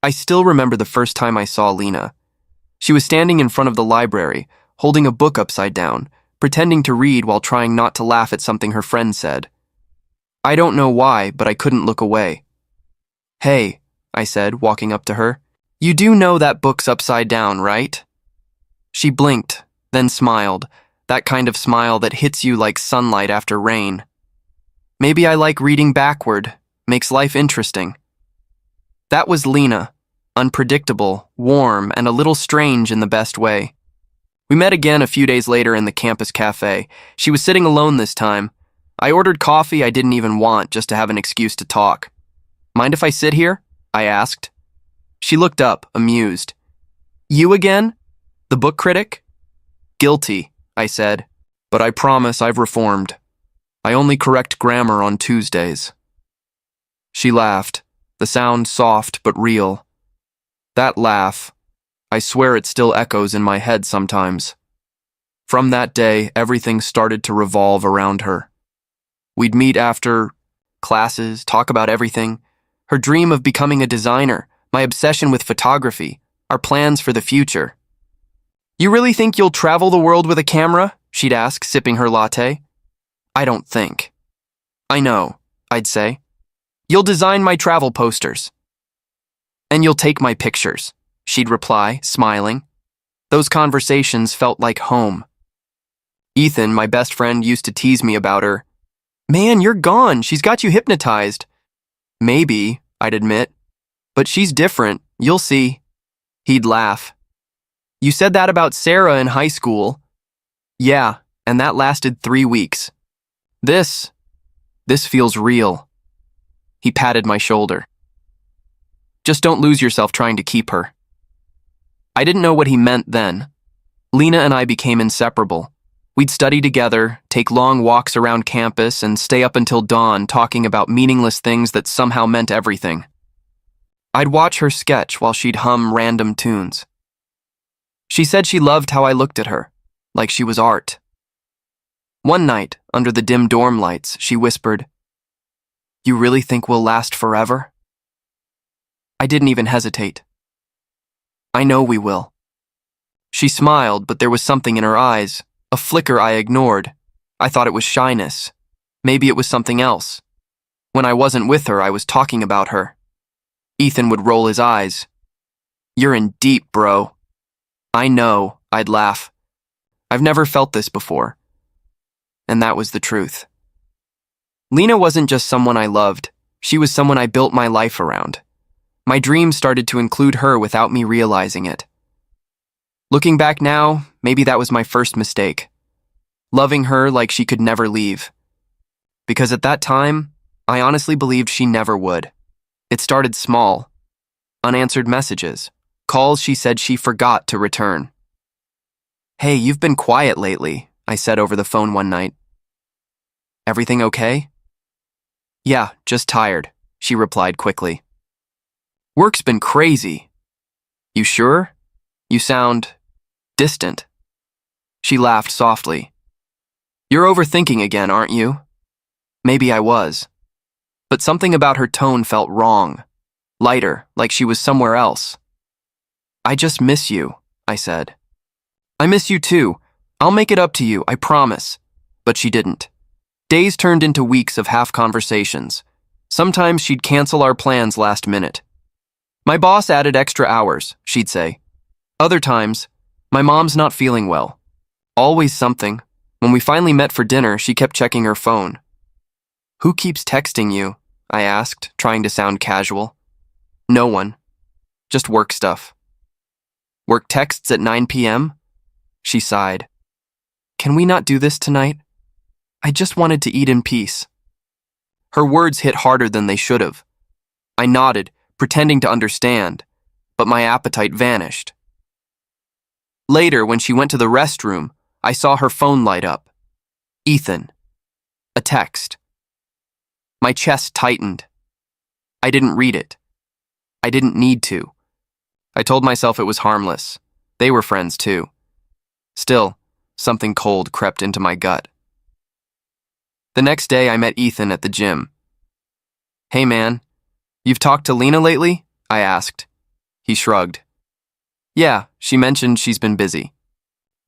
I still remember the first time I saw Lena. She was standing in front of the library, holding a book upside down, pretending to read while trying not to laugh at something her friend said. I don't know why, but I couldn't look away. "Hey," I said, walking up to her. "You do know that book's upside down, right?" She blinked, then smiled, that kind of smile that hits you like sunlight after rain. "Maybe I like reading backward, makes life interesting." That was Lena, unpredictable, warm, and a little strange in the best way. We met again a few days later in the campus cafe. She was sitting alone this time. I ordered coffee I didn't even want just to have an excuse to talk. "Mind if I sit here?" I asked. She looked up, amused. "You again? The book critic?" "Guilty," I said, "but I promise I've reformed. I only correct grammar on Tuesdays." She laughed, the sound soft but real. That laugh, I swear it still echoes in my head sometimes. From that day, everything started to revolve around her. We'd meet after classes, talk about everything. Her dream of becoming a designer, my obsession with photography, our plans for the future. "You really think you'll travel the world with a camera?" she'd ask, sipping her latte. "I don't think." "I know," I'd say. "You'll design my travel posters." "And you'll take my pictures," she'd reply, smiling. Those conversations felt like home. Ethan, my best friend, used to tease me about her. "Man, you're gone. She's got you hypnotized." "Maybe," I'd admit. "But she's different. You'll see." He'd laugh. "You said that about Sarah in high school." "Yeah, and that lasted 3 weeks. This feels real." He patted my shoulder. "Just don't lose yourself trying to keep her." I didn't know what he meant then. Lena and I became inseparable. We'd study together, take long walks around campus, and stay up until dawn talking about meaningless things that somehow meant everything. I'd watch her sketch while she'd hum random tunes. She said she loved how I looked at her, like she was art. One night, under the dim dorm lights, she whispered, "You really think we'll last forever?" I didn't even hesitate. "I know we will." She smiled, but there was something in her eyes, a flicker I ignored. I thought it was shyness. Maybe it was something else. When I wasn't with her, I was talking about her. Ethan would roll his eyes. "You're in deep, bro." "I know," I'd laugh. "I've never felt this before." And that was the truth. Lena wasn't just someone I loved. She was someone I built my life around. My dreams started to include her without me realizing it. Looking back now, maybe that was my first mistake. Loving her like she could never leave. Because at that time, I honestly believed she never would. It started small. Unanswered messages. Calls she said she forgot to return. "Hey, you've been quiet lately," I said over the phone one night. "Everything okay?" "Yeah, just tired," she replied quickly. "Work's been crazy." "You sure? You sound distant." She laughed softly. "You're overthinking again, aren't you?" Maybe I was. But something about her tone felt wrong. Lighter, like she was somewhere else. "I just miss you," I said. "I miss you too. I'll make it up to you, I promise." But she didn't. Days turned into weeks of half conversations. Sometimes she'd cancel our plans last minute. "My boss added extra hours," she'd say. Other times, "My mom's not feeling well." Always something. When we finally met for dinner, she kept checking her phone. "Who keeps texting you?" I asked, trying to sound casual. "No one. Just work stuff." "Work texts at 9 p.m.? She sighed. "Can we not do this tonight? I just wanted to eat in peace." Her words hit harder than they should have. I nodded, pretending to understand, but my appetite vanished. Later, when she went to the restroom, I saw her phone light up. Ethan. A text. My chest tightened. I didn't read it. I didn't need to. I told myself it was harmless. They were friends too. Still, something cold crept into my gut. The next day, I met Ethan at the gym. "Hey man, you've talked to Lena lately?" I asked. He shrugged. Yeah, she mentioned she's been busy.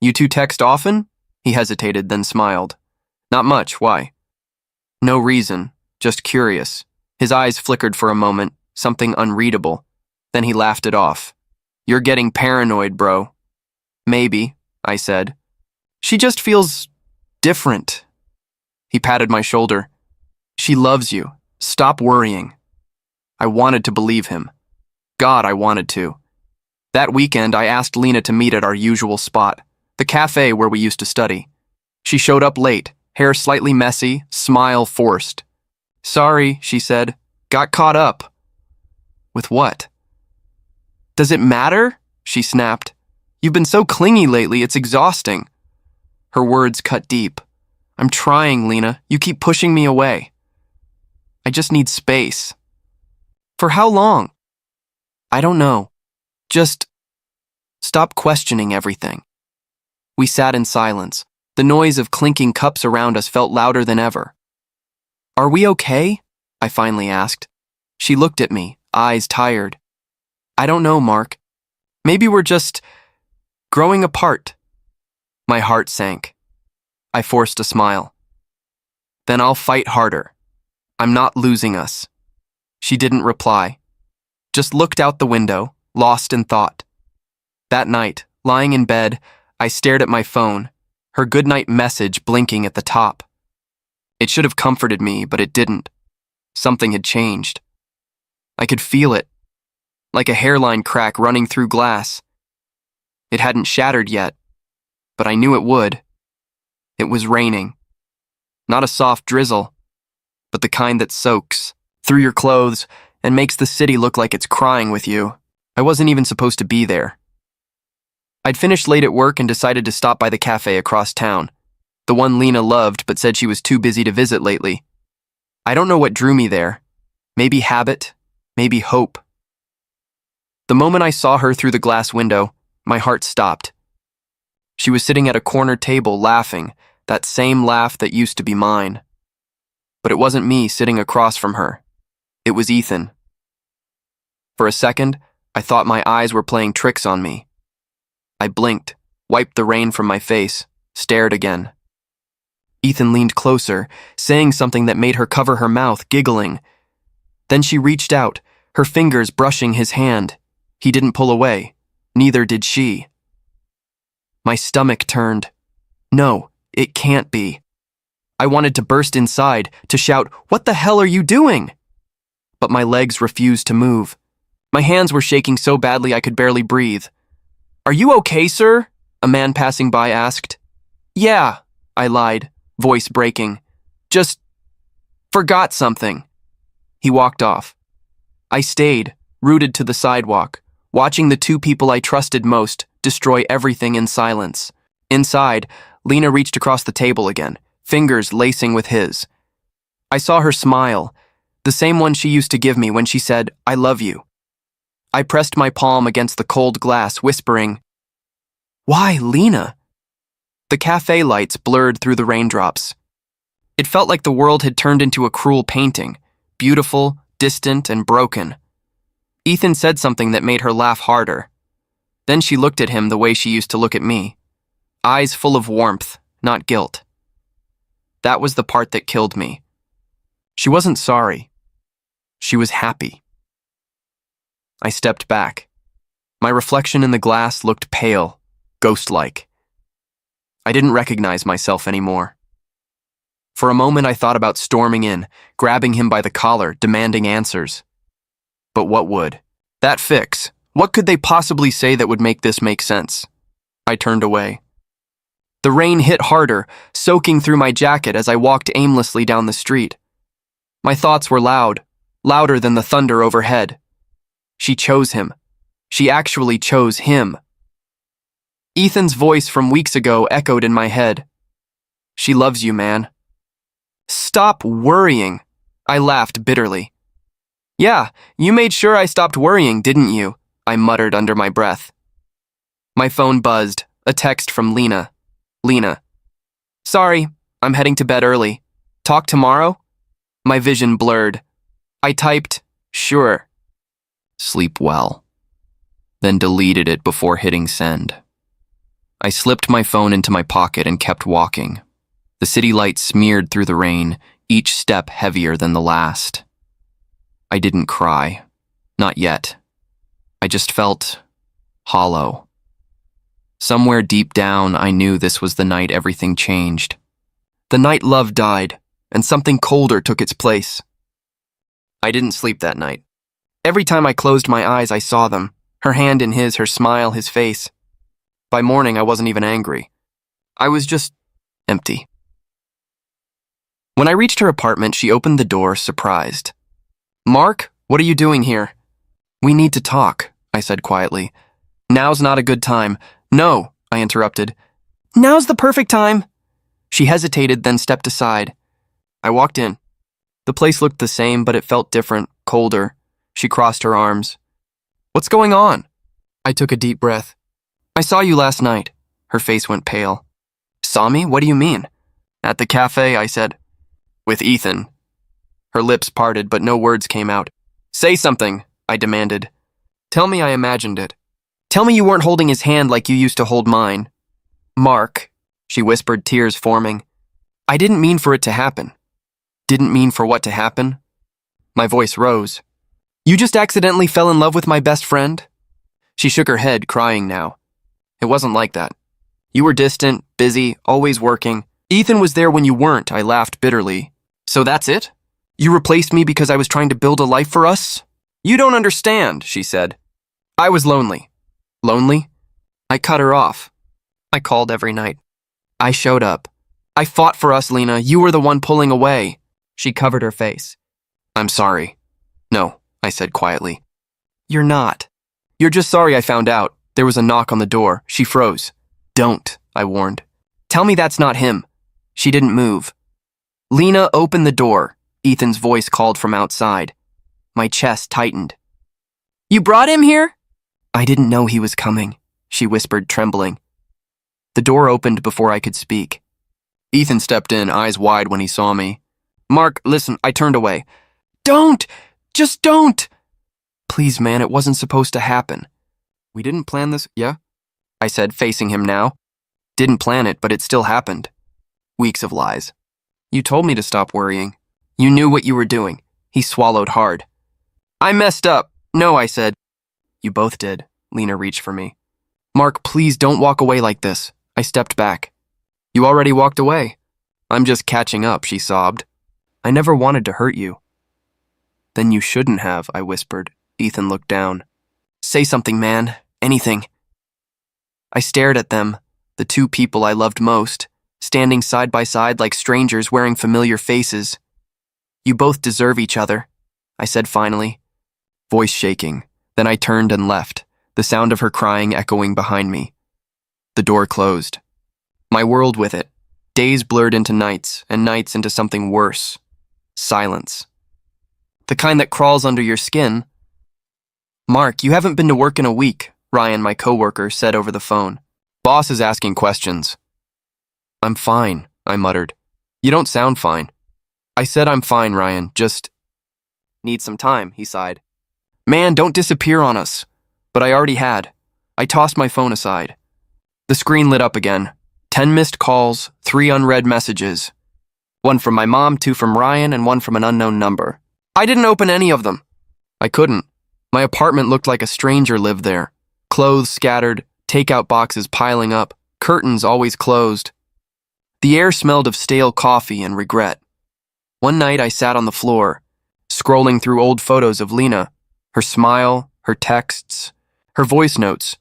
You two text often? He hesitated, then smiled. Not much, why? No reason, just curious. His eyes flickered for a moment, something unreadable. Then he laughed it off. You're getting paranoid, bro. Maybe, I said. She just feels different. He patted my shoulder. She loves you. Stop worrying. I wanted to believe him. God, I wanted to. That weekend, I asked Lena to meet at our usual spot, the cafe where we used to study. She showed up late, hair slightly messy, smile forced. Sorry, she said. Got caught up. With what? Does it matter? She snapped. You've been so clingy lately, it's exhausting. Her words cut deep. I'm trying, Lena. You keep pushing me away. I just need space. For how long? I don't know. Just stop questioning everything. We sat in silence. The noise of clinking cups around us felt louder than ever. Are we okay? I finally asked. She looked at me, eyes tired. I don't know, Mark. Maybe we're just growing apart. My heart sank. I forced a smile. Then I'll fight harder. I'm not losing us. She didn't reply. Just looked out the window, lost in thought. That night, lying in bed, I stared at my phone, her goodnight message blinking at the top. It should have comforted me, but it didn't. Something had changed. I could feel it, like a hairline crack running through glass. It hadn't shattered yet, but I knew it would. It was raining. Not a soft drizzle, but the kind that soaks through your clothes and makes the city look like it's crying with you. I wasn't even supposed to be there. I'd finished late at work and decided to stop by the cafe across town, the one Lena loved but said she was too busy to visit lately. I don't know what drew me there. Maybe habit, maybe hope. The moment I saw her through the glass window, my heart stopped. She was sitting at a corner table laughing, that same laugh that used to be mine. But it wasn't me sitting across from her. It was Ethan. For a second, I thought my eyes were playing tricks on me. I blinked, wiped the rain from my face, stared again. Ethan leaned closer, saying something that made her cover her mouth, giggling. Then she reached out, her fingers brushing his hand. He didn't pull away. Neither did she. My stomach turned. No, it can't be. I wanted to burst inside, to shout, "What the hell are you doing?" But my legs refused to move. My hands were shaking so badly I could barely breathe. Are you okay, sir? A man passing by asked. Yeah, I lied, voice breaking. Just forgot something. He walked off. I stayed, rooted to the sidewalk, watching the two people I trusted most destroy everything in silence. Inside, Lena reached across the table again, fingers lacing with his. I saw her smile, the same one she used to give me when she said, "I love you." I pressed my palm against the cold glass, whispering, "Why, Lena?" The cafe lights blurred through the raindrops. It felt like the world had turned into a cruel painting, beautiful, distant, and broken. Ethan said something that made her laugh harder. Then she looked at him the way she used to look at me, eyes full of warmth, not guilt. That was the part that killed me. She wasn't sorry. She was happy. I stepped back. My reflection in the glass looked pale, ghost-like. I didn't recognize myself anymore. For a moment I thought about storming in, grabbing him by the collar, demanding answers. But what would? That fix. What could they possibly say that would make this make sense? I turned away. The rain hit harder, soaking through my jacket as I walked aimlessly down the street. My thoughts were loud, louder than the thunder overhead. She chose him. She actually chose him. Ethan's voice from weeks ago echoed in my head. She loves you, man. Stop worrying. I laughed bitterly. Yeah, you made sure I stopped worrying, didn't you? I muttered under my breath. My phone buzzed, a text from Lena. Lena. Sorry, I'm heading to bed early. Talk tomorrow? My vision blurred. I typed, sure. Sleep well. then deleted it before hitting send. I slipped my phone into my pocket and kept walking. The city lights smeared through the rain, each step heavier than the last. I didn't cry. Not yet. I just felt hollow. Somewhere deep down, I knew this was the night everything changed. The night love died, and something colder took its place. I didn't sleep that night. Every time I closed my eyes, I saw them. Her hand in his, her smile, his face. By morning, I wasn't even angry. I was just empty. When I reached her apartment, she opened the door, surprised. "Mark, what are you doing here?" "We need to talk," I said quietly. "Now's not a good time." "No," I interrupted. "Now's the perfect time." She hesitated, then stepped aside. I walked in. The place looked the same, but it felt different, colder. She crossed her arms. "What's going on?" I took a deep breath. "I saw you last night." Her face went pale. "Saw me? What do you mean?" "At the cafe," I said. "With Ethan." Her lips parted, but no words came out. "Say something," I demanded. "Tell me I imagined it. Tell me you weren't holding his hand like you used to hold mine." "Mark," she whispered, tears forming. "I didn't mean for it to happen." "Didn't mean for what to happen?" My voice rose. "You just accidentally fell in love with my best friend?" She shook her head, crying now. "It wasn't like that. You were distant, busy, always working. Ethan was there when you weren't," I laughed bitterly. "So that's it? You replaced me because I was trying to build a life for us?" "You don't understand," she said. "I was lonely." "Lonely?" I cut her off. I called every night. I showed up. "I fought for us, Lena. You were the one pulling away." She covered her face. "I'm sorry." "No," I said quietly. "You're not. You're just sorry I found out." There was a knock on the door. She froze. "Don't," I warned. "Tell me that's not him." She didn't move. "Lena, open the door," Ethan's voice called from outside. My chest tightened. "You brought him here?" "I didn't know he was coming," she whispered, trembling. The door opened before I could speak. Ethan stepped in, eyes wide when he saw me. "Mark, listen," I turned away. "Don't! Just don't!" "Please, man, it wasn't supposed to happen." "We didn't plan this, yeah?" I said, facing him now. "Didn't plan it, but it still happened." Weeks of lies. "You told me to stop worrying. You knew what you were doing." He swallowed hard. "I messed up." "No," I said. "You both did." Lena reached for me. "Mark, please don't walk away like this." I stepped back. "You already walked away." "I'm just catching up," she sobbed. "I never wanted to hurt you." "Then you shouldn't have," I whispered. Ethan looked down. "Say something, man. Anything." I stared at them, the two people I loved most, standing side by side like strangers wearing familiar faces. "You both deserve each other," I said finally, voice shaking. Then I turned and left, the sound of her crying echoing behind me. The door closed. My world with it. Days blurred into nights, and nights into something worse. Silence. The kind that crawls under your skin. "Mark, you haven't been to work in a week," Ryan, my coworker, said over the phone. "Boss is asking questions." "I'm fine," I muttered. "You don't sound fine." I said I'm fine, Ryan, just need some time, he sighed. "Man, don't disappear on us." But I already had. I tossed my phone aside. The screen lit up again. 10 missed calls, 3 unread messages. 1 from my mom, 2 from Ryan, and 1 from an unknown number. I didn't open any of them. I couldn't. My apartment looked like a stranger lived there. Clothes scattered, takeout boxes piling up, curtains always closed. The air smelled of stale coffee and regret. One night I sat on the floor, scrolling through old photos of Lena, her smile, her texts, her voice notes.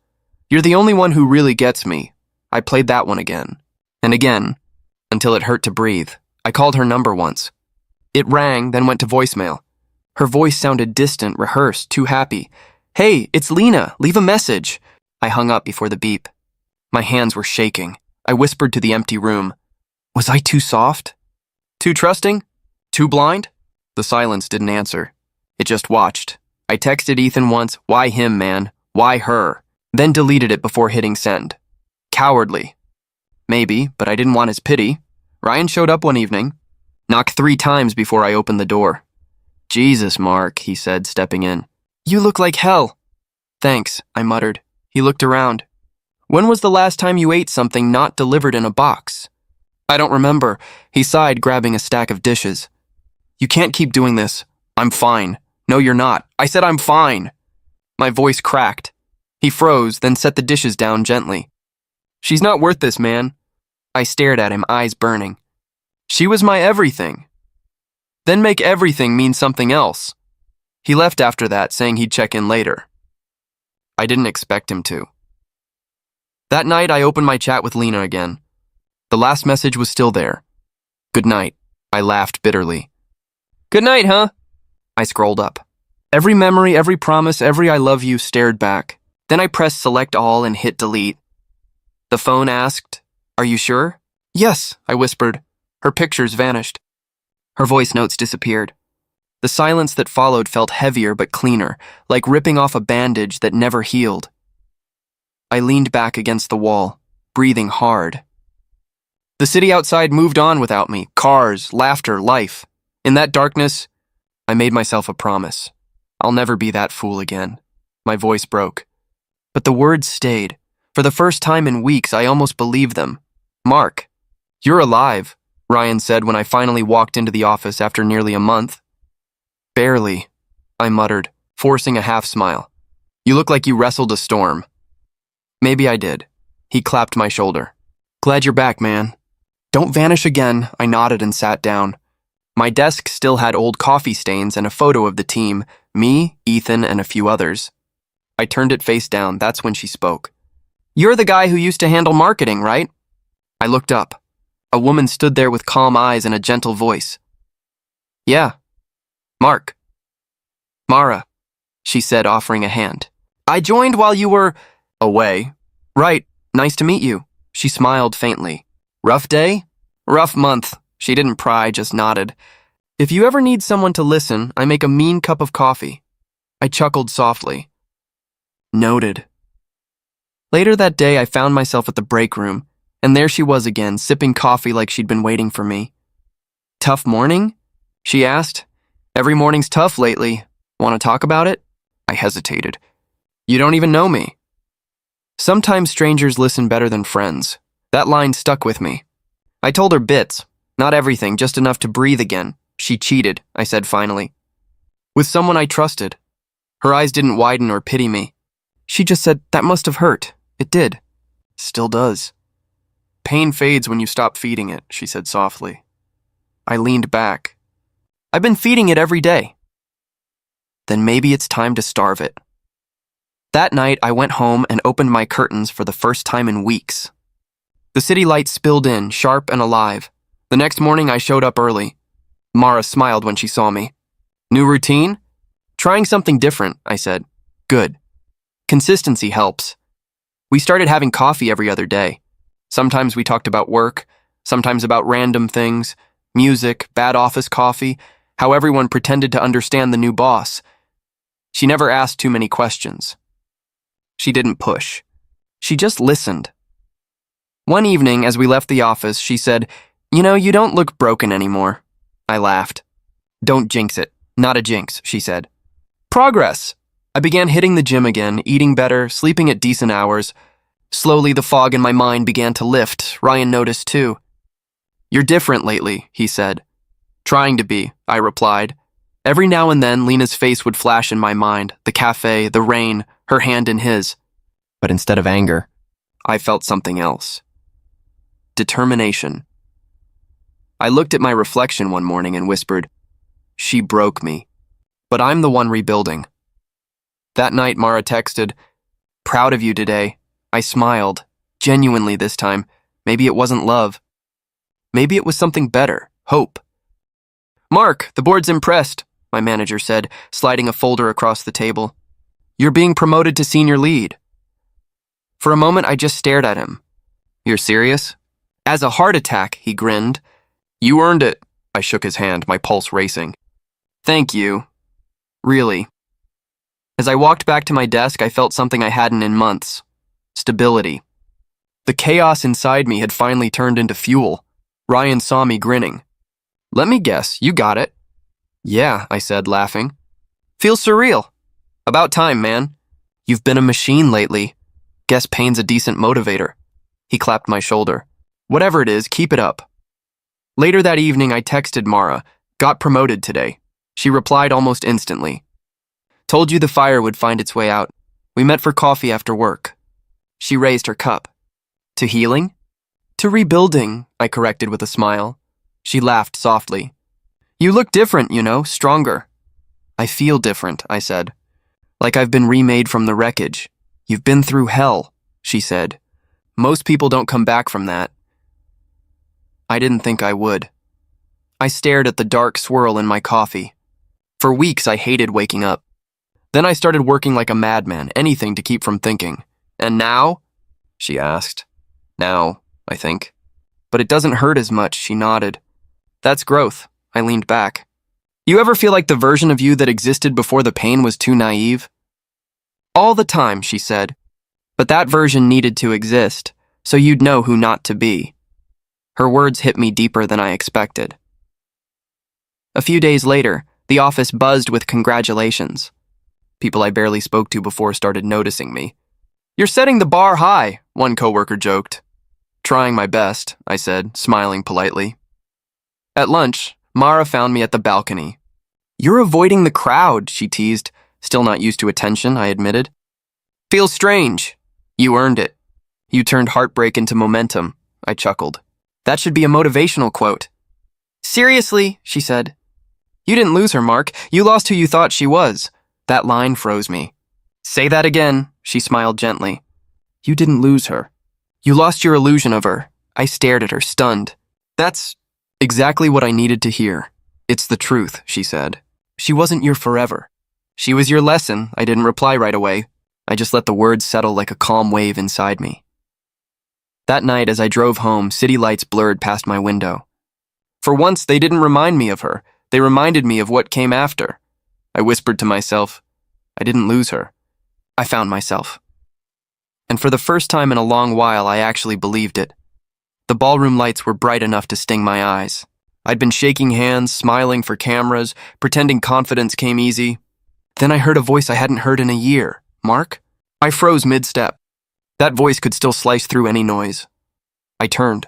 "You're the only one who really gets me." I played that one again, and again, until it hurt to breathe. I called her number once. It rang, then went to voicemail. Her voice sounded distant, rehearsed, too happy. "Hey, it's Lena, leave a message." I hung up before the beep. My hands were shaking. I whispered to the empty room. Was I too soft? Too trusting? Too blind? The silence didn't answer. It just watched. I texted Ethan once, "Why him, man? Why her?" Then deleted it before hitting send. Cowardly. Maybe, but I didn't want his pity. Ryan showed up one evening. Knocked 3 times before I opened the door. "Jesus, Mark," he said, stepping in. "You look like hell." Thanks, I muttered. He looked around. When was the last time you ate something not delivered in a box? I don't remember, he sighed, grabbing a stack of dishes. You can't keep doing this. I'm fine. No, you're not. I said I'm fine. My voice cracked. He froze, then set the dishes down gently. She's not worth this, man. I stared at him, eyes burning. She was my everything. Then make everything mean something else. He left after that, saying he'd check in later. I didn't expect him to. That night, I opened my chat with Lena again. The last message was still there. Good night. I laughed bitterly. Good night, huh? I scrolled up. Every memory, every promise, every I love you stared back. Then I pressed select all and hit delete. The phone asked, Are you sure? Yes, I whispered. Her pictures vanished. Her voice notes disappeared. The silence that followed felt heavier but cleaner, like ripping off a bandage that never healed. I leaned back against the wall, breathing hard. The city outside moved on without me. Cars, laughter, life. In that darkness, I made myself a promise. I'll never be that fool again. My voice broke. But the words stayed. For the first time in weeks, I almost believed them. Mark, you're alive, Ryan said when I finally walked into the office after nearly a month. Barely, I muttered, forcing a half smile. You look like you wrestled a storm. Maybe I did. He clapped my shoulder. Glad you're back, man. Don't vanish again, I nodded and sat down. My desk still had old coffee stains and a photo of the team, me, Ethan, and a few others. I turned it face down. That's when she spoke. You're the guy who used to handle marketing, right? I looked up. A woman stood there with calm eyes and a gentle voice. Yeah. Mark. Mara, she said, offering a hand. I joined while you were away. Right. Nice to meet you. She smiled faintly. Rough day? Rough month. She didn't pry, just nodded. If you ever need someone to listen, I make a mean cup of coffee. I chuckled softly. Noted. Later that day, I found myself at the break room, and there she was again, sipping coffee like she'd been waiting for me. Tough morning? She asked. Every morning's tough lately. Want to talk about it? I hesitated. You don't even know me. Sometimes strangers listen better than friends. That line stuck with me. I told her bits, not everything, just enough to breathe again. She cheated, I said finally. With someone I trusted. Her eyes didn't widen or pity me. She just said, that must have hurt. It did. Still does. Pain fades when you stop feeding it, she said softly. I leaned back. I've been feeding it every day. Then maybe it's time to starve it. That night, I went home and opened my curtains for the first time in weeks. The city lights spilled in, sharp and alive. The next morning, I showed up early. Mara smiled when she saw me. New routine? Trying something different, I said. Good. Consistency helps. We started having coffee every other day. Sometimes we talked about work, sometimes about random things, music, bad office coffee, how everyone pretended to understand the new boss. She never asked too many questions. She didn't push. She just listened. One evening, as we left the office, she said, You know, you don't look broken anymore. I laughed. Don't jinx it. Not a jinx, she said. Progress. I began hitting the gym again, eating better, sleeping at decent hours. Slowly, the fog in my mind began to lift. Ryan noticed too. You're different lately, he said. Trying to be, I replied. Every now and then, Lena's face would flash in my mind, the cafe, the rain, her hand in his. But instead of anger, I felt something else. Determination. I looked at my reflection one morning and whispered, She broke me, but I'm the one rebuilding. That night, Mara texted, Proud of you today. I smiled, genuinely this time. Maybe it wasn't love. Maybe it was something better, hope. Mark, the board's impressed, my manager said, sliding a folder across the table. You're being promoted to senior lead. For a moment, I just stared at him. You're serious? As a heart attack, he grinned. You earned it. I shook his hand, my pulse racing. Thank you. Really. As I walked back to my desk, I felt something I hadn't in months. Stability. The chaos inside me had finally turned into fuel. Ryan saw me grinning. Let me guess, you got it. Yeah, I said, laughing. Feels surreal. About time, man. You've been a machine lately. Guess pain's a decent motivator. He clapped my shoulder. Whatever it is, keep it up. Later that evening, I texted Mara. Got promoted today. She replied almost instantly. Told you the fire would find its way out. We met for coffee after work. She raised her cup. To healing? To rebuilding, I corrected with a smile. She laughed softly. You look different, stronger. I feel different, I said. Like I've been remade from the wreckage. You've been through hell, she said. Most people don't come back from that. I didn't think I would. I stared at the dark swirl in my coffee. For weeks, I hated waking up. Then I started working like a madman, anything to keep from thinking. And now? She asked. Now, I think. But it doesn't hurt as much, she nodded. That's growth. I leaned back. You ever feel like the version of you that existed before the pain was too naive? All the time, she said. But that version needed to exist, so you'd know who not to be. Her words hit me deeper than I expected. A few days later, the office buzzed with congratulations. People I barely spoke to before started noticing me. You're setting the bar high, one coworker joked. Trying my best, I said, smiling politely. At lunch, Mara found me at the balcony. You're avoiding the crowd, she teased. Still not used to attention, I admitted. Feels strange. You earned it. You turned heartbreak into momentum, I chuckled. That should be a motivational quote. Seriously, she said. You didn't lose her, Mark. You lost who you thought she was. That line froze me. Say that again, she smiled gently. You didn't lose her. You lost your illusion of her. I stared at her, stunned. That's exactly what I needed to hear. It's the truth, she said. She wasn't your forever. She was your lesson. I didn't reply right away. I just let the words settle like a calm wave inside me. That night, as I drove home, city lights blurred past my window. For once, they didn't remind me of her. They reminded me of what came after. I whispered to myself, I didn't lose her. I found myself. And for the first time in a long while, I actually believed it. The ballroom lights were bright enough to sting my eyes. I'd been shaking hands, smiling for cameras, pretending confidence came easy. Then I heard a voice I hadn't heard in a year. Mark? I froze mid-step. That voice could still slice through any noise. I turned.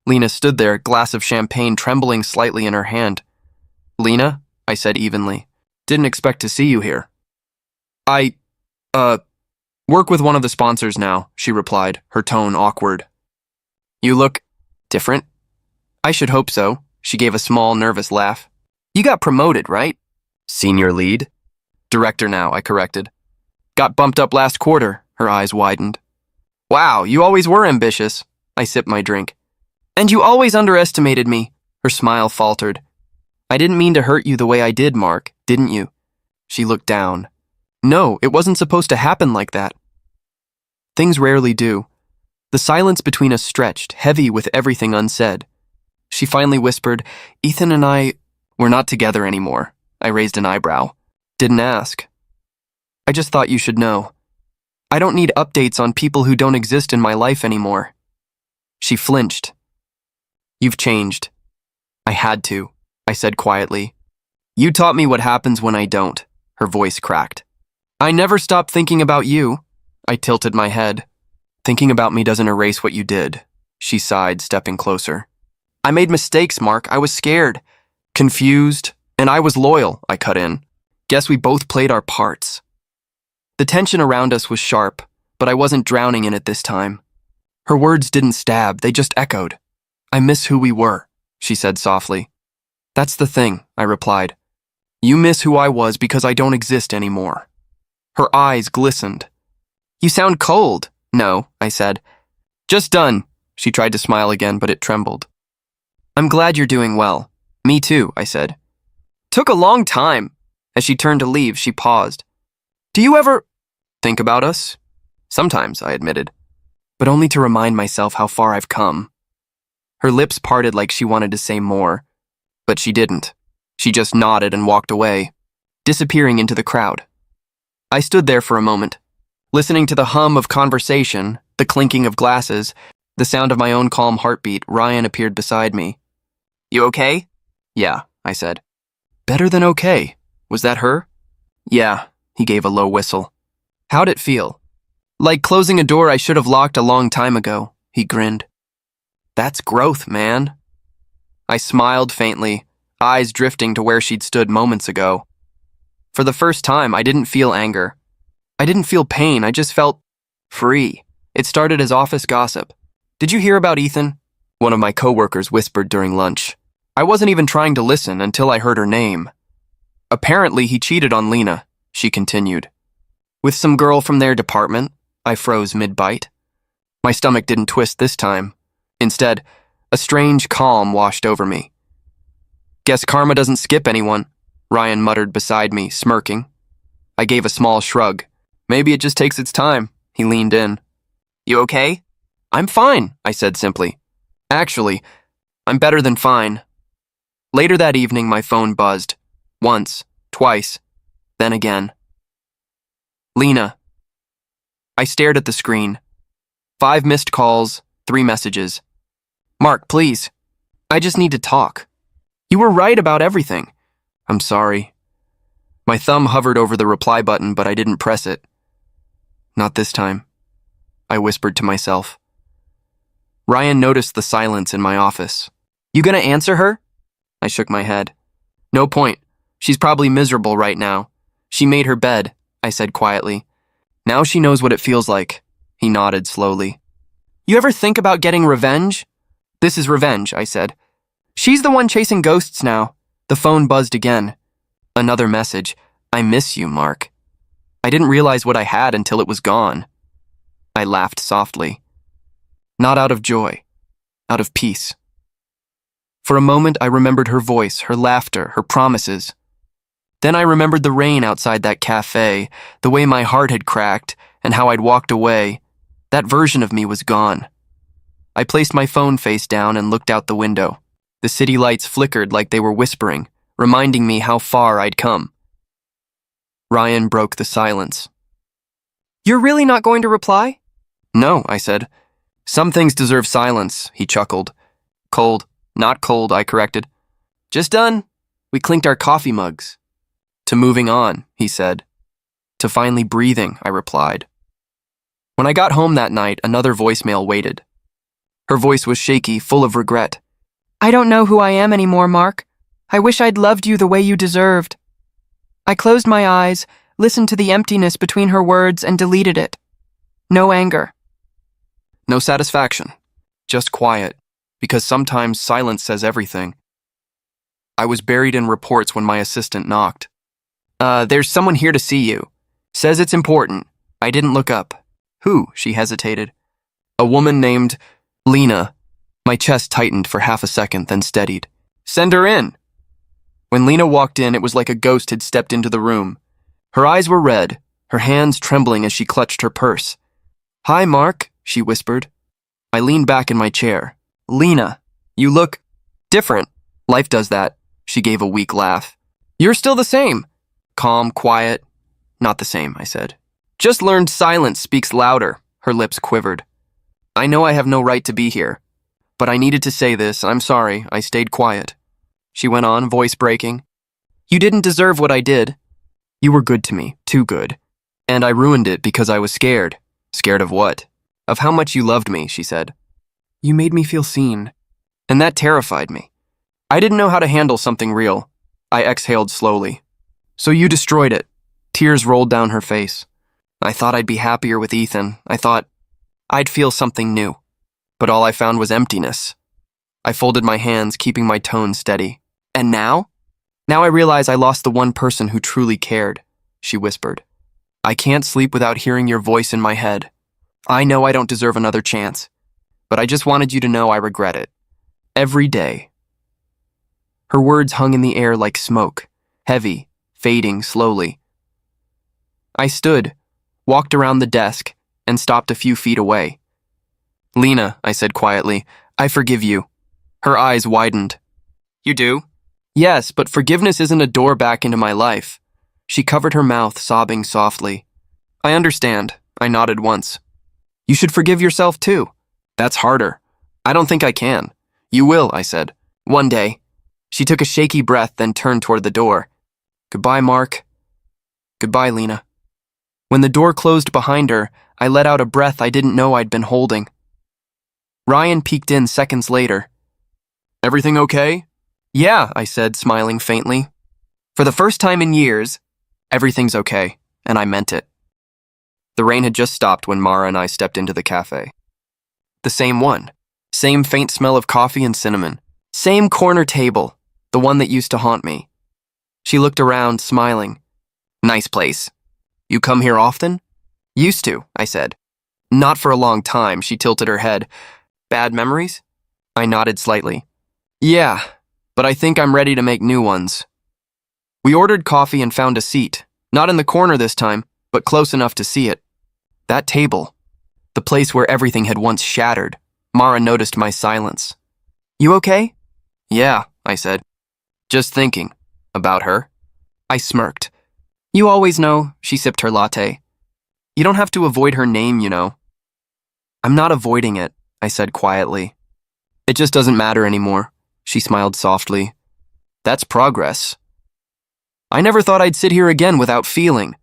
Lena stood there, a glass of champagne trembling slightly in her hand. Lena? I said evenly. Didn't expect to see you here. I, work with one of the sponsors now, she replied, her tone awkward. You look different. I should hope so. She gave a small, nervous laugh. You got promoted, right? Senior lead? Director now, I corrected. Got bumped up last quarter, her eyes widened. Wow, you always were ambitious. I sipped my drink. And you always underestimated me, her smile faltered. I didn't mean to hurt you the way I did, Mark, didn't you? She looked down. No, it wasn't supposed to happen like that. Things rarely do. The silence between us stretched, heavy with everything unsaid. She finally whispered, Ethan and we're not together anymore. I raised an eyebrow. Didn't ask. I just thought you should know. I don't need updates on people who don't exist in my life anymore. She flinched. You've changed. I had to, I said quietly. You taught me what happens when I don't. Her voice cracked. I never stopped thinking about you. I tilted my head. Thinking about me doesn't erase what you did. She sighed, stepping closer. I made mistakes, Mark. I was scared, confused, and I was loyal, I cut in. Guess we both played our parts. The tension around us was sharp, but I wasn't drowning in it this time. Her words didn't stab, they just echoed. I miss who we were, she said softly. That's the thing, I replied. You miss who I was because I don't exist anymore. Her eyes glistened. You sound cold. No, I said. Just done. She tried to smile again, but it trembled. I'm glad you're doing well. Me too, I said. Took a long time. As she turned to leave, she paused. Do you ever think about us? Sometimes, I admitted, but only to remind myself how far I've come. Her lips parted like she wanted to say more, but she didn't. She just nodded and walked away, disappearing into the crowd. I stood there for a moment, listening to the hum of conversation, the clinking of glasses, the sound of my own calm heartbeat. Ryan appeared beside me. You okay? Yeah, I said. Better than okay. Was that her? Yeah, he gave a low whistle. How'd it feel? Like closing a door I should have locked a long time ago, he grinned. That's growth, man. I smiled faintly, eyes drifting to where she'd stood moments ago. For the first time, I didn't feel anger. I didn't feel pain, I just felt free. It started as office gossip. Did you hear about Ethan? One of my coworkers whispered during lunch. I wasn't even trying to listen until I heard her name. Apparently, he cheated on Lena, she continued. With some girl from their department, I froze mid-bite. My stomach didn't twist this time. Instead, a strange calm washed over me. Guess karma doesn't skip anyone, Ryan muttered beside me, smirking. I gave a small shrug. Maybe it just takes its time, he leaned in. You okay? I'm fine, I said simply. Actually, I'm better than fine. Later that evening, my phone buzzed. Once, twice, then again. Lena. I stared at the screen. 5 missed calls, 3 messages. Mark, please. I just need to talk. You were right about everything. I'm sorry. My thumb hovered over the reply button, but I didn't press it. Not this time, I whispered to myself. Ryan noticed the silence in my office. You gonna answer her? I shook my head. No point. She's probably miserable right now. She made her bed, I said quietly. Now she knows what it feels like. He nodded slowly. You ever think about getting revenge? This is revenge, I said. She's the one chasing ghosts now. The phone buzzed again. Another message. I miss you, Mark. I didn't realize what I had until it was gone. I laughed softly. Not out of joy, out of peace. For a moment, I remembered her voice, her laughter, her promises. Then I remembered the rain outside that cafe, the way my heart had cracked, and how I'd walked away. That version of me was gone. I placed my phone face down and looked out the window. The city lights flickered like they were whispering, reminding me how far I'd come. Ryan broke the silence. You're really not going to reply? No, I said. Some things deserve silence, he chuckled. Cold, not cold, I corrected. Just done. We clinked our coffee mugs. To moving on, he said. To finally breathing, I replied. When I got home that night, another voicemail waited. Her voice was shaky, full of regret. I don't know who I am anymore, Mark. I wish I'd loved you the way you deserved. I closed my eyes, listened to the emptiness between her words, and deleted it. No anger. No satisfaction. Just quiet, because sometimes silence says everything. I was buried in reports when my assistant knocked. There's someone here to see you. Says it's important. I didn't look up. Who? She hesitated. A woman named Lena. My chest tightened for half a second, then steadied. Send her in. When Lena walked in, it was like a ghost had stepped into the room. Her eyes were red, her hands trembling as she clutched her purse. Hi, Mark, she whispered. I leaned back in my chair. Lena, you look different. Life does that. She gave a weak laugh. You're still the same. Calm, quiet. Not the same, I said. Just learned silence speaks louder. Her lips quivered. I know I have no right to be here, but I needed to say this. I'm sorry. I stayed quiet. She went on, voice breaking. You didn't deserve what I did. You were good to me, too good. And I ruined it because I was scared. Scared of what? Of how much you loved me, she said. You made me feel seen. And that terrified me. I didn't know how to handle something real. I exhaled slowly. So you destroyed it. Tears rolled down her face. I thought I'd be happier with Ethan. I thought I'd feel something new. But all I found was emptiness. I folded my hands, keeping my tone steady. And now? Now I realize I lost the one person who truly cared, she whispered. I can't sleep without hearing your voice in my head. I know I don't deserve another chance, but I just wanted you to know I regret it. Every day. Her words hung in the air like smoke, heavy, fading slowly. I stood, walked around the desk, and stopped a few feet away. Lena, I said quietly, I forgive you. Her eyes widened. You do? Yes, but forgiveness isn't a door back into my life. She covered her mouth, sobbing softly. I understand. I nodded once. You should forgive yourself too. That's harder. I don't think I can. You will, I said. One day. She took a shaky breath, then turned toward the door. Goodbye, Mark. Goodbye, Lena. When the door closed behind her, I let out a breath I didn't know I'd been holding. Ryan peeked in seconds later. "Everything okay?" "Yeah," I said, smiling faintly. For the first time in years, everything's okay, and I meant it. The rain had just stopped when Mara and I stepped into the cafe. The same one. Same faint smell of coffee and cinnamon. Same corner table, the one that used to haunt me. She looked around, smiling. "Nice place. You come here often?" "Used to," I said. "Not for a long time," she tilted her head. "Bad memories?" I nodded slightly. "Yeah, but I think I'm ready to make new ones." We ordered coffee and found a seat, not in the corner this time, but close enough to see it. That table, the place where everything had once shattered. Mara noticed my silence. "You okay?" "Yeah," I said. "Just thinking about her." I smirked. "You always know," she sipped her latte. "You don't have to avoid her name, you know." "I'm not avoiding it," I said quietly. "It just doesn't matter anymore," she smiled softly. "That's progress." I never thought I'd sit here again without feeling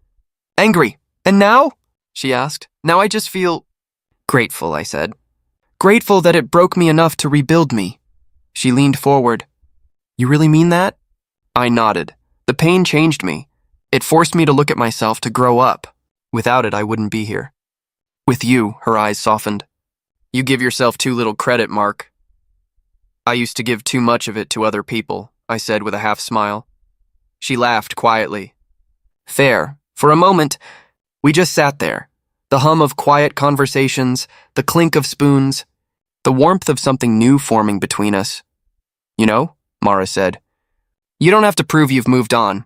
angry. "And now?" she asked. "Now I just feel grateful," I said. "Grateful that it broke me enough to rebuild me." She leaned forward. "You really mean that?" I nodded. The pain changed me. It forced me to look at myself, to grow up. Without it, I wouldn't be here. "With you," her eyes softened. "You give yourself too little credit, Mark." "I used to give too much of it to other people," I said with a half smile. She laughed quietly. "Fair." For a moment, we just sat there. The hum of quiet conversations, the clink of spoons, the warmth of something new forming between us. "You know," Mara said, "you don't have to prove you've moved on.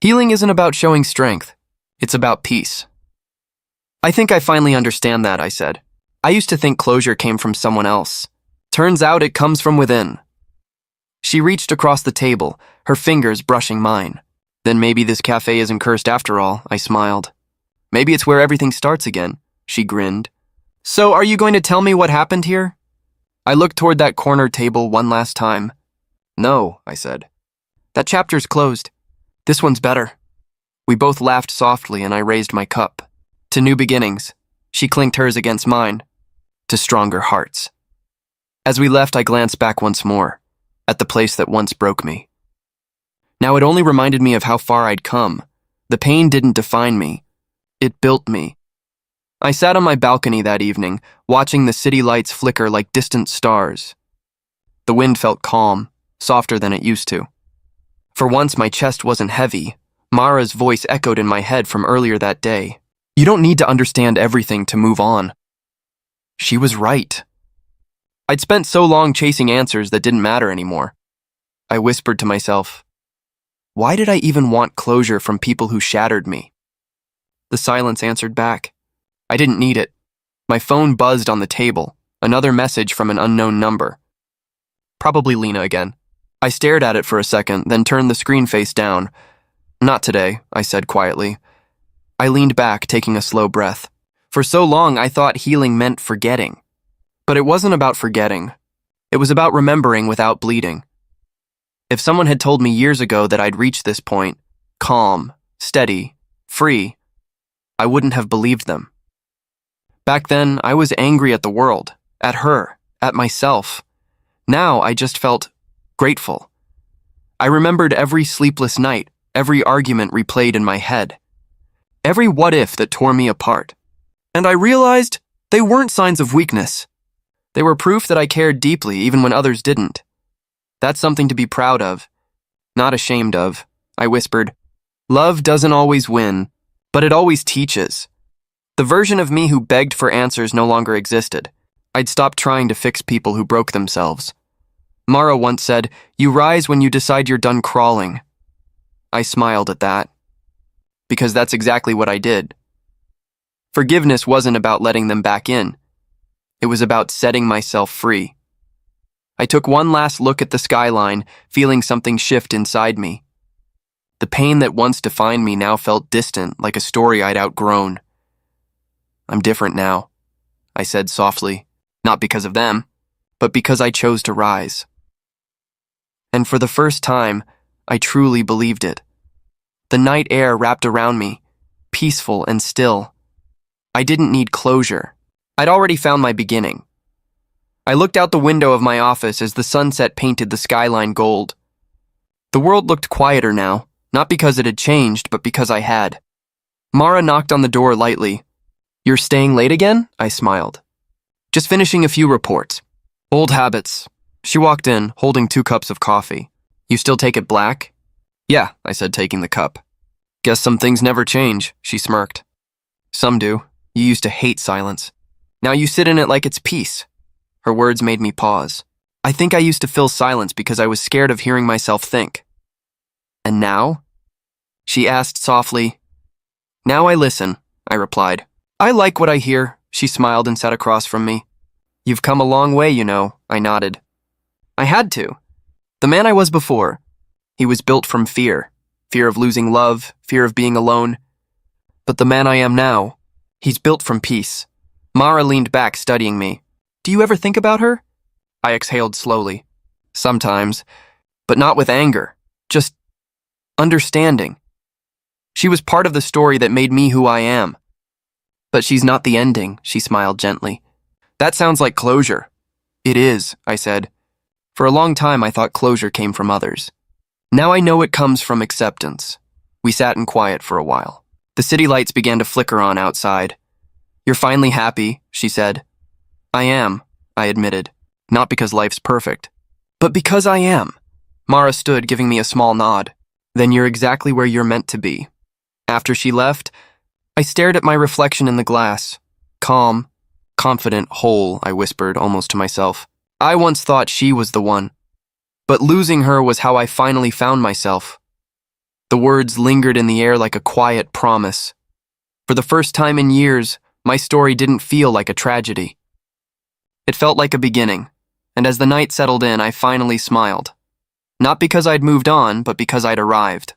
Healing isn't about showing strength. It's about peace." "I think I finally understand that," I said. "I used to think closure came from someone else. Turns out it comes from within." She reached across the table, her fingers brushing mine. "Then maybe this cafe isn't cursed after all," I smiled. "Maybe it's where everything starts again," she grinned. "So are you going to tell me what happened here?" I looked toward that corner table one last time. "No," I said. "That chapter's closed. This one's better." We both laughed softly and I raised my cup. "To new beginnings." She clinked hers against mine. "To stronger hearts." As we left, I glanced back once more, at the place that once broke me. Now it only reminded me of how far I'd come. The pain didn't define me. It built me. I sat on my balcony that evening, watching the city lights flicker like distant stars. The wind felt calm, softer than it used to. For once, my chest wasn't heavy. Mara's voice echoed in my head from earlier that day. "You don't need to understand everything to move on." She was right. I'd spent so long chasing answers that didn't matter anymore. I whispered to myself, why did I even want closure from people who shattered me? The silence answered back. I didn't need it. My phone buzzed on the table, another message from an unknown number. Probably Lena again. I stared at it for a second, then turned the screen face down. "Not today," I said quietly. I leaned back, taking a slow breath. For so long, I thought healing meant forgetting. But it wasn't about forgetting. It was about remembering without bleeding. If someone had told me years ago that I'd reach this point, calm, steady, free, I wouldn't have believed them. Back then, I was angry at the world, at her, at myself. Now, I just felt grateful. I remembered every sleepless night, every argument replayed in my head, every what-if that tore me apart. And I realized they weren't signs of weakness. They were proof that I cared deeply even when others didn't. That's something to be proud of, not ashamed of. I whispered, love doesn't always win, but it always teaches. The version of me who begged for answers no longer existed. I'd stopped trying to fix people who broke themselves. Mara once said, you rise when you decide you're done crawling. I smiled at that, because that's exactly what I did. Forgiveness wasn't about letting them back in. It was about setting myself free. I took one last look at the skyline, feeling something shift inside me. The pain that once defined me now felt distant, like a story I'd outgrown. I'm different now, I said softly, not because of them, but because I chose to rise. And for the first time, I truly believed it. The night air wrapped around me, peaceful and still. I didn't need closure. I'd already found my beginning. I looked out the window of my office as the sunset painted the skyline gold. The world looked quieter now, not because it had changed, but because I had. Mara knocked on the door lightly. "You're staying late again?" I smiled. "Just finishing a few reports." "Old habits." She walked in, holding 2 cups of coffee. "You still take it black?" "Yeah," I said, taking the cup. "Guess some things never change," she smirked. "Some do. You used to hate silence. Now you sit in it like it's peace." Her words made me pause. I think I used to fill silence because I was scared of hearing myself think. "And now?" She asked softly. "Now I listen," I replied. "I like what I hear," she smiled and sat across from me. "You've come a long way, you know," I nodded. I had to. The man I was before, he was built from fear. Fear of losing love, fear of being alone. But the man I am now, he's built from peace. Mara leaned back, studying me. "Do you ever think about her?" I exhaled slowly. "Sometimes, but not with anger. Just understanding. She was part of the story that made me who I am. But she's not the ending," she smiled gently. "That sounds like closure." "It is," I said. For a long time I thought closure came from others. Now I know it comes from acceptance. We sat in quiet for a while. The city lights began to flicker on outside. "You're finally happy," she said. "I am," I admitted. "Not because life's perfect, but because I am." Mara stood, giving me a small nod. "Then you're exactly where you're meant to be." After she left, I stared at my reflection in the glass. Calm, confident, whole, I whispered, almost to myself. I once thought she was the one. But losing her was how I finally found myself. The words lingered in the air like a quiet promise. For the first time in years, my story didn't feel like a tragedy. It felt like a beginning, and as the night settled in, I finally smiled. Not because I'd moved on, but because I'd arrived.